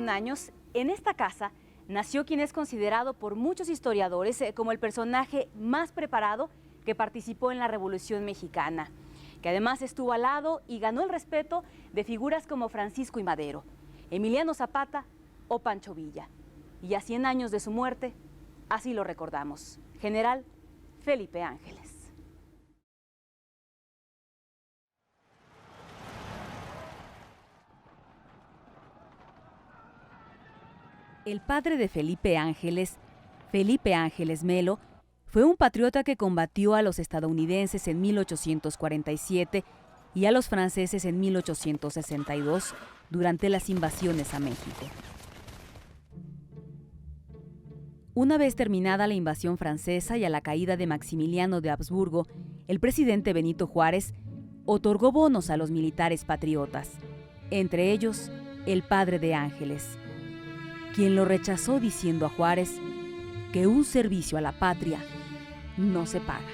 Años, en esta casa nació quien es considerado por muchos historiadores como el personaje más preparado que participó en la Revolución Mexicana, que además estuvo al lado y ganó el respeto de figuras como Francisco I. Madero, Emiliano Zapata o Pancho Villa. Y a 100 años de su muerte, así lo recordamos, General Felipe Ángeles. El padre de Felipe Ángeles Melo, fue un patriota que combatió a los estadounidenses en 1847 y a los franceses en 1862 durante las invasiones a México. Una vez terminada la invasión francesa y a la caída de Maximiliano de Habsburgo, el presidente Benito Juárez otorgó bonos a los militares patriotas, entre ellos el padre de Ángeles, quien lo rechazó diciendo a Juárez que un servicio a la patria no se paga.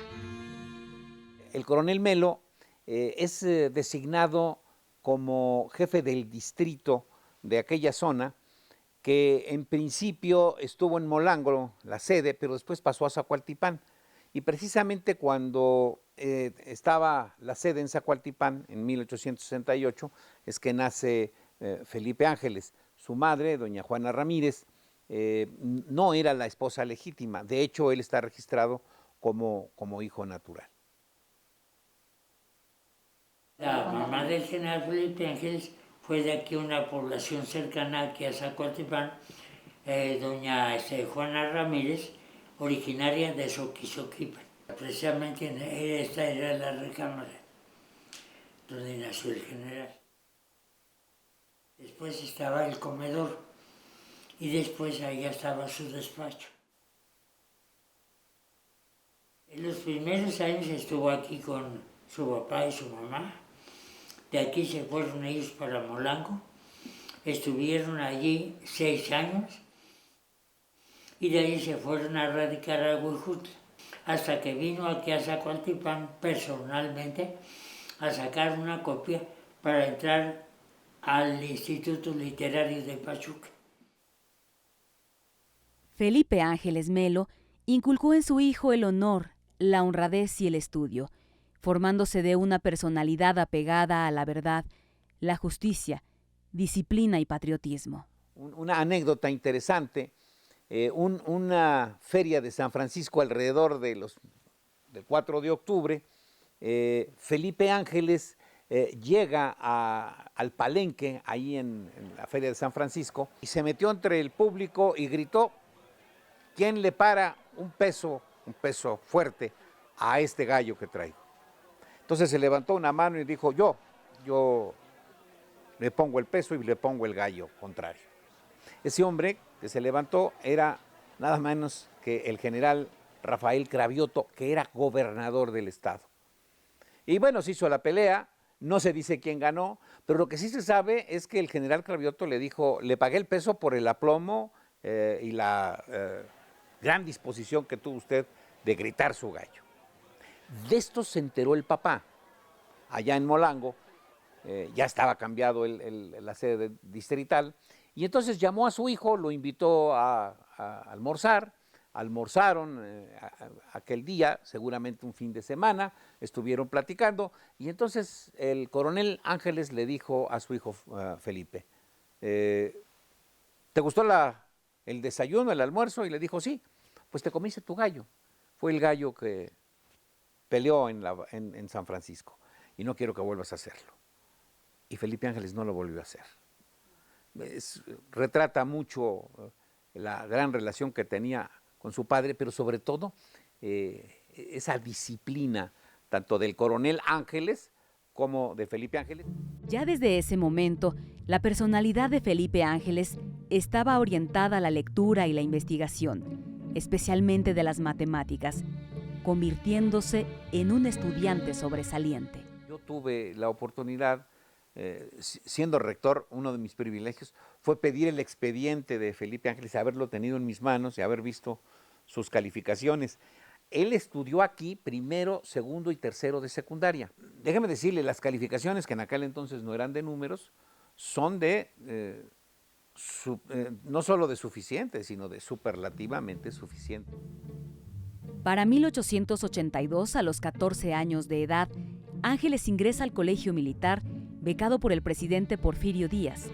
El coronel Melo es designado como jefe del distrito de aquella zona, que en principio estuvo en Molango, la sede, pero después pasó a Zacualtipán. Y precisamente cuando estaba la sede en Zacualtipán, en 1868, es que nace Felipe Ángeles. Su madre, doña Juana Ramírez, no era la esposa legítima. De hecho, él está registrado como hijo natural. La mamá del general Felipe Ángeles fue de aquí, una población cercana aquí a Zacualtipán, doña Juana Ramírez, originaria de Soquizoquipan. Precisamente esta era la recámara donde nació el general. Después estaba el comedor y después allá estaba su despacho. En los primeros años estuvo aquí con su papá y su mamá. De aquí se fueron ellos para Molango. Estuvieron allí 6 años y de ahí se fueron a radicar a Huejutla, hasta que vino aquí a Zacualtipán personalmente a sacar una copia para entrar al Instituto Literario de Pachuca. Felipe Ángeles Melo inculcó en su hijo el honor, la honradez y el estudio, formándose de una personalidad apegada a la verdad, la justicia, disciplina y patriotismo. Una anécdota interesante, una feria de San Francisco alrededor del 4 de octubre, Felipe Ángeles llega al palenque, ahí en la feria de San Francisco, y se metió entre el público y gritó: ¿quién le para un peso fuerte a este gallo que traigo? Entonces se levantó una mano y dijo: yo le pongo el peso y le pongo el gallo contrario. Ese hombre que se levantó era nada menos que el general Rafael Cravioto, que era gobernador del estado. Y bueno, se hizo la pelea, no se dice quién ganó, pero lo que sí se sabe es que el general Cravioto le dijo: le pagué el peso por el aplomo y la gran disposición que tuvo usted de gritar su gallo. De esto se enteró el papá, allá en Molango. Ya estaba cambiado la sede distrital, y entonces llamó a su hijo, lo invitó a almorzar. Almorzaron aquel día, seguramente un fin de semana, estuvieron platicando, y entonces el coronel Ángeles le dijo a su hijo Felipe: ¿te gustó el desayuno, el almuerzo? Y le dijo: sí. Pues te comiste tu gallo. Fue el gallo que peleó en San Francisco, y no quiero que vuelvas a hacerlo. Y Felipe Ángeles no lo volvió a hacer. Retrata mucho la gran relación que tenía con su padre, pero sobre todo esa disciplina tanto del coronel Ángeles como de Felipe Ángeles. Ya desde ese momento, la personalidad de Felipe Ángeles estaba orientada a la lectura y la investigación, especialmente de las matemáticas, convirtiéndose en un estudiante sobresaliente. Yo tuve la oportunidad, siendo rector, uno de mis privilegios fue pedir el expediente de Felipe Ángeles, haberlo tenido en mis manos y haber visto sus calificaciones. Él estudió aquí primero, segundo y tercero de secundaria. Déjeme decirle, las calificaciones, que en aquel entonces no eran de números, son de no solo de suficiente, sino de superlativamente suficiente. Para 1882, a los 14 años de edad, Ángeles ingresa al colegio militar, becado por el presidente Porfirio Díaz,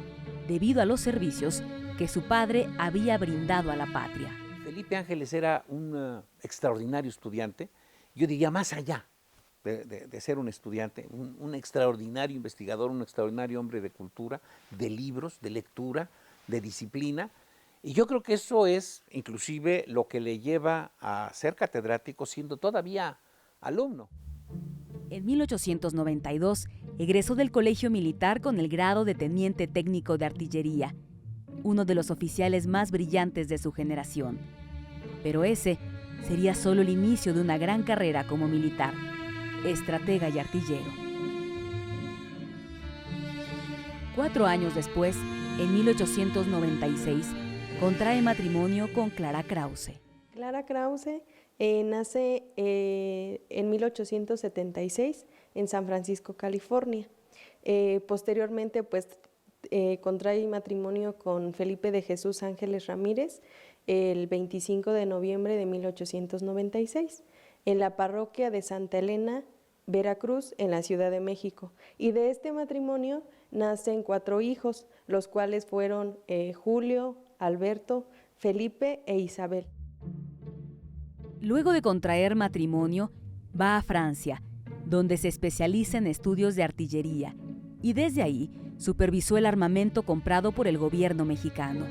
debido a los servicios que su padre había brindado a la patria. Felipe Ángeles era un extraordinario estudiante, yo diría más allá de ser un estudiante, un extraordinario investigador, un extraordinario hombre de cultura, de libros, de lectura, de disciplina. Y yo creo que eso es inclusive lo que le lleva a ser catedrático siendo todavía alumno. En 1892 egresó del colegio militar con el grado de teniente técnico de artillería, uno de los oficiales más brillantes de su generación. Pero ese sería solo el inicio de una gran carrera como militar, estratega y artillero. 4 años después, en 1896, contrae matrimonio con Clara Krause. Clara Krause nace en 1876 en San Francisco, California. Posteriormente, pues, contrae matrimonio con Felipe de Jesús Ángeles Ramírez el 25 de noviembre de 1896 en la parroquia de Santa Elena, Veracruz, en la Ciudad de México. Y de este matrimonio nacen 4 hijos, los cuales fueron Julio, Alberto, Felipe e Isabel. Luego de contraer matrimonio, va a Francia, donde se especializa en estudios de artillería, y desde ahí supervisó el armamento comprado por el gobierno mexicano.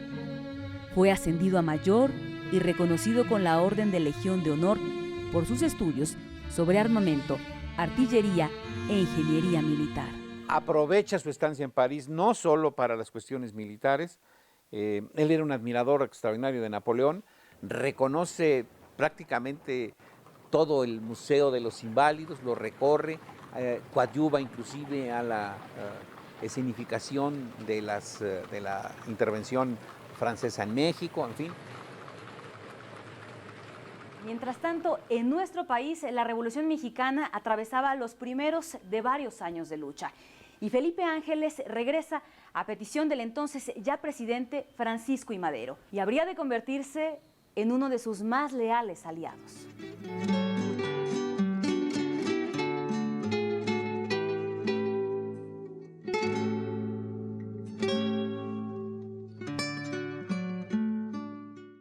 Fue ascendido a mayor y reconocido con la Orden de Legión de Honor por sus estudios sobre armamento, artillería e ingeniería militar. Aprovecha su estancia en París no solo para las cuestiones militares, él era un admirador extraordinario de Napoleón, reconoce prácticamente todo el Museo de los Inválidos, lo recorre, coadyuva inclusive a la escenificación de la intervención francesa en México, en fin. Mientras tanto, en nuestro país, la Revolución Mexicana atravesaba los primeros de varios años de lucha. Y Felipe Ángeles regresa a petición del entonces ya presidente Francisco I. Madero. Y habría de convertirse en uno de sus más leales aliados.